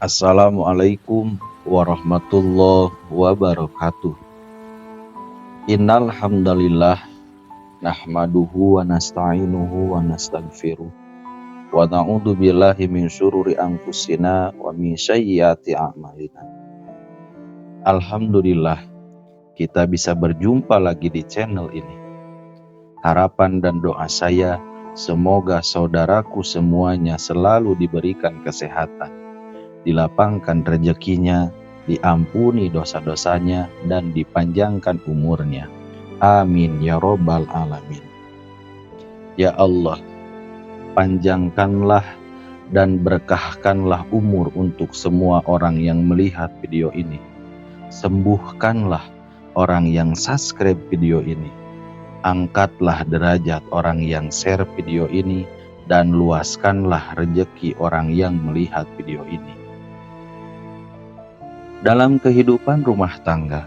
Assalamualaikum warahmatullahi wabarakatuh. Innal hamdalillah nahmaduhu wa nasta'inuhu wa nastaghfiruh wa na'udzu billahi min syururi anfusina wa min sayyiati a'malina. Alhamdulillah kita bisa berjumpa lagi di channel ini. Harapan dan doa saya semoga saudaraku semuanya selalu diberikan kesehatan, dilapangkan rezekinya, diampuni dosa-dosanya, dan dipanjangkan umurnya. Amin ya robbal alamin. Ya Allah, panjangkanlah dan berkahkanlah umur untuk semua orang yang melihat video ini. Sembuhkanlah orang yang subscribe video ini. Angkatlah derajat orang yang share video ini, dan luaskanlah rezeki orang yang melihat video ini. Dalam kehidupan rumah tangga,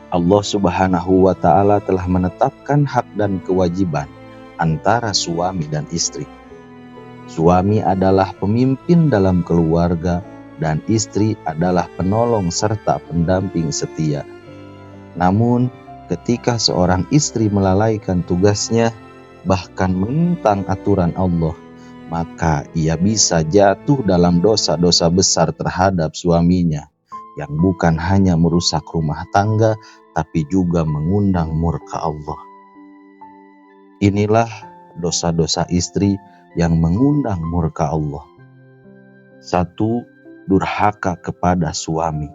Allah Subhanahu wa Ta'ala telah menetapkan hak dan kewajiban antara suami dan istri. Suami adalah pemimpin dalam keluarga, dan istri adalah penolong serta pendamping setia. Namun, ketika seorang istri melalaikan tugasnya, bahkan menentang aturan Allah, maka ia bisa jatuh dalam dosa-dosa besar terhadap suaminya, yang bukan hanya merusak rumah tangga, tapi juga mengundang murka Allah. Inilah dosa-dosa istri yang mengundang murka Allah. 1. Durhaka kepada suami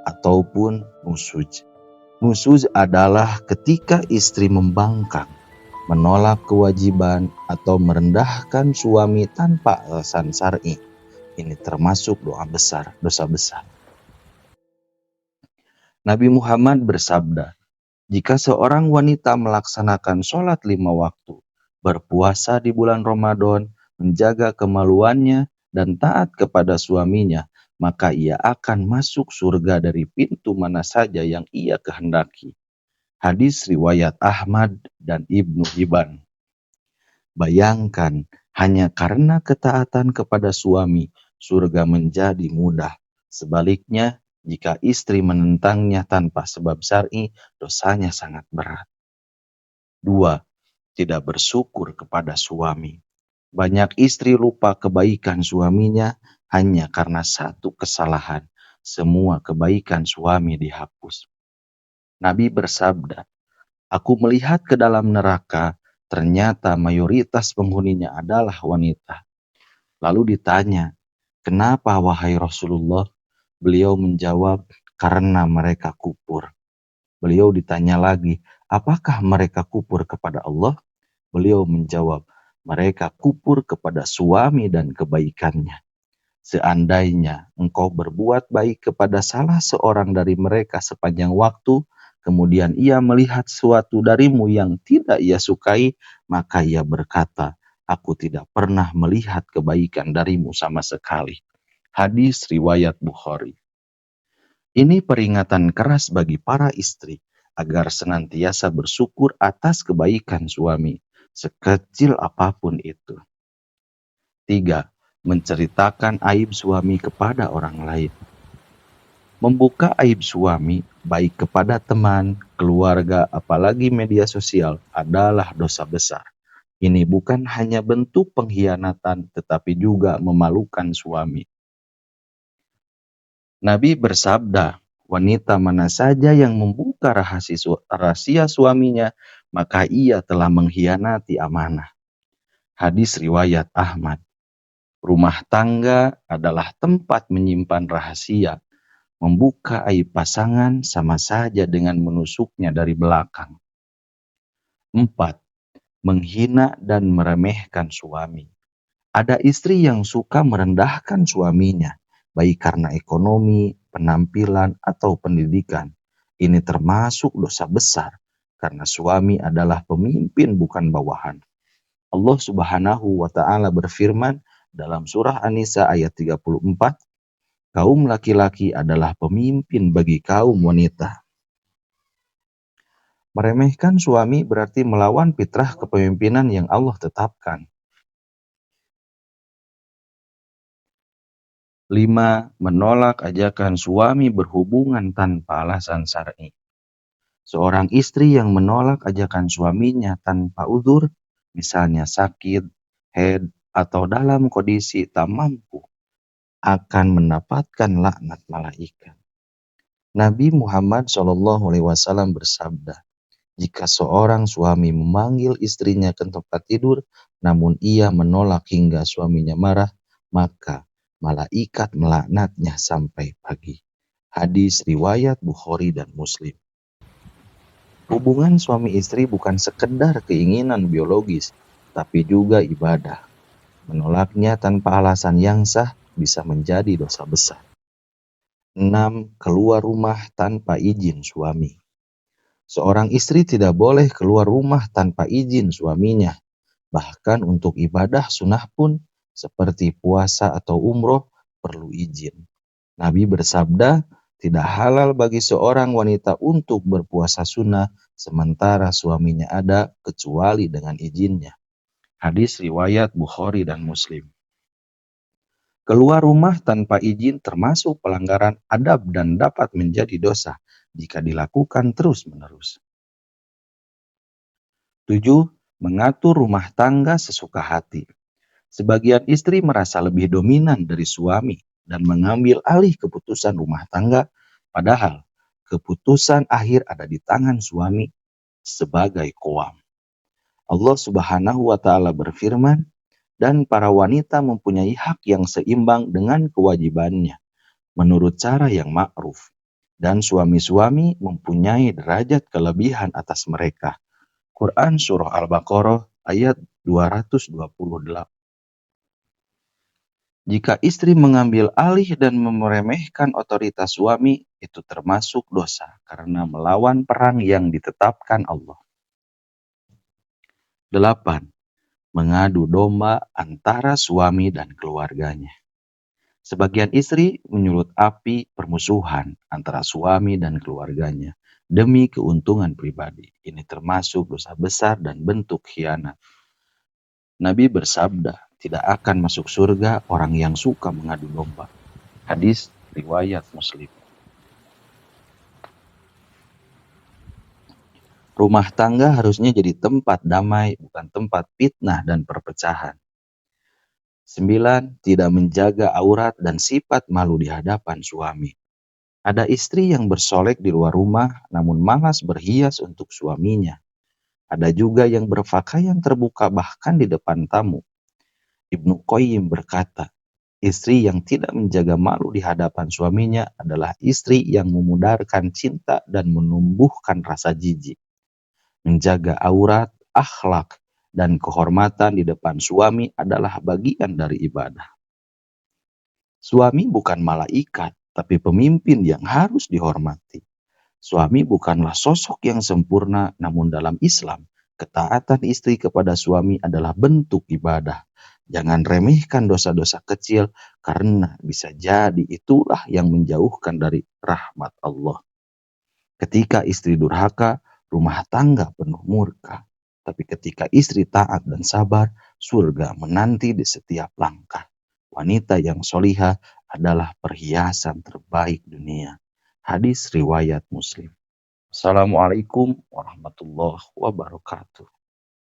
ataupun nusyuz. Nusyuz adalah ketika istri membangkang, menolak kewajiban, atau merendahkan suami tanpa alasan syar'i. Ini termasuk dosa besar. Nabi Muhammad bersabda, jika seorang wanita melaksanakan sholat 5 waktu, berpuasa di bulan Ramadan, menjaga kemaluannya, dan taat kepada suaminya, maka ia akan masuk surga dari pintu mana saja yang ia kehendaki. Hadis riwayat Ahmad dan Ibnu Hibban. Bayangkan, hanya karena ketaatan kepada suami, surga menjadi mudah. Sebaliknya, jika istri menentangnya tanpa sebab syar'i, dosanya sangat berat. 2. Tidak bersyukur kepada suami. Banyak istri lupa kebaikan suaminya hanya karena satu kesalahan. Semua kebaikan suami dihapus. Nabi bersabda, aku melihat ke dalam neraka, ternyata mayoritas penghuninya adalah wanita. Lalu ditanya, kenapa wahai Rasulullah? Beliau menjawab, karena mereka kufur. Beliau ditanya lagi, apakah mereka kufur kepada Allah? Beliau menjawab, mereka kufur kepada suami dan kebaikannya. Seandainya engkau berbuat baik kepada salah seorang dari mereka sepanjang waktu, kemudian ia melihat sesuatu darimu yang tidak ia sukai, maka ia berkata, aku tidak pernah melihat kebaikan darimu sama sekali. Hadis riwayat Bukhari. Ini peringatan keras bagi para istri agar senantiasa bersyukur atas kebaikan suami, sekecil apapun itu. 3. Menceritakan aib suami kepada orang lain. Membuka aib suami, baik kepada teman, keluarga, apalagi media sosial, adalah dosa besar. Ini bukan hanya bentuk pengkhianatan, tetapi juga memalukan suami. Nabi bersabda, wanita mana saja yang membuka rahasia suaminya, maka ia telah mengkhianati amanah. Hadis riwayat Ahmad. Rumah tangga adalah tempat menyimpan rahasia. Membuka aib pasangan sama saja dengan menusuknya dari belakang. 4. Menghina dan meremehkan suami. Ada istri yang suka merendahkan suaminya, baik karena ekonomi, penampilan, atau pendidikan. Ini termasuk dosa besar, karena suami adalah pemimpin bukan bawahan. Allah Subhanahu wa Ta'ala berfirman dalam surah An-Nisa ayat 34, kaum laki-laki adalah pemimpin bagi kaum wanita. Meremehkan suami berarti melawan fitrah kepemimpinan yang Allah tetapkan. 5. Menolak ajakan suami berhubungan tanpa alasan syar'i. Seorang istri yang menolak ajakan suaminya tanpa uzur, misalnya sakit, haid, atau dalam kondisi tak mampu, akan mendapatkan laknat malaikat. Nabi Muhammad SAW bersabda, jika seorang suami memanggil istrinya ke tempat tidur, namun ia menolak hingga suaminya marah, maka malaikat melaknatnya sampai pagi. Hadis riwayat Bukhari dan Muslim. Hubungan suami istri bukan sekedar keinginan biologis, tapi juga ibadah. Menolaknya tanpa alasan yang sah bisa menjadi dosa besar. 6. Keluar rumah tanpa izin suami. Seorang istri tidak boleh keluar rumah tanpa izin suaminya. Bahkan untuk ibadah sunnah pun, seperti puasa atau umroh, perlu izin. Nabi bersabda, tidak halal bagi seorang wanita untuk berpuasa sunnah sementara suaminya ada kecuali dengan izinnya. Hadis riwayat Bukhari dan Muslim. Keluar rumah tanpa izin termasuk pelanggaran adab dan dapat menjadi dosa jika dilakukan terus-menerus. 7. Mengatur rumah tangga sesuka hati. Sebagian istri merasa lebih dominan dari suami dan mengambil alih keputusan rumah tangga, padahal keputusan akhir ada di tangan suami sebagai qawwam. Allah Subhanahu wa taala berfirman, dan para wanita mempunyai hak yang seimbang dengan kewajibannya menurut cara yang ma'ruf, dan suami-suami mempunyai derajat kelebihan atas mereka. Quran Surah Al-Baqarah ayat 228. Jika istri mengambil alih dan meremehkan otoritas suami, itu termasuk dosa karena melawan perang yang ditetapkan Allah. 8. Mengadu domba antara suami dan keluarganya. Sebagian istri menyulut api permusuhan antara suami dan keluarganya demi keuntungan pribadi. Ini termasuk dosa besar dan bentuk khianat. Nabi bersabda, tidak akan masuk surga orang yang suka mengadu domba. Hadis riwayat Muslim. Rumah tangga harusnya jadi tempat damai, bukan tempat fitnah dan perpecahan. 9. Tidak menjaga aurat dan sifat malu di hadapan suami. Ada istri yang bersolek di luar rumah, namun malas berhias untuk suaminya. Ada juga yang berpakaian terbuka bahkan di depan tamu. Ibnu Qayyim berkata, istri yang tidak menjaga malu di hadapan suaminya adalah istri yang memudarkan cinta dan menumbuhkan rasa jijik. Menjaga aurat, akhlak, dan kehormatan di depan suami adalah bagian dari ibadah. Suami bukan malaikat, tapi pemimpin yang harus dihormati. Suami bukanlah sosok yang sempurna, namun dalam Islam, ketaatan istri kepada suami adalah bentuk ibadah. Jangan remehkan dosa-dosa kecil, karena bisa jadi itulah yang menjauhkan dari rahmat Allah. Ketika istri durhaka, rumah tangga penuh murka. Tapi ketika istri taat dan sabar, surga menanti di setiap langkah. Wanita yang solihah adalah perhiasan terbaik dunia. Hadis riwayat Muslim. Assalamualaikum warahmatullahi wabarakatuh.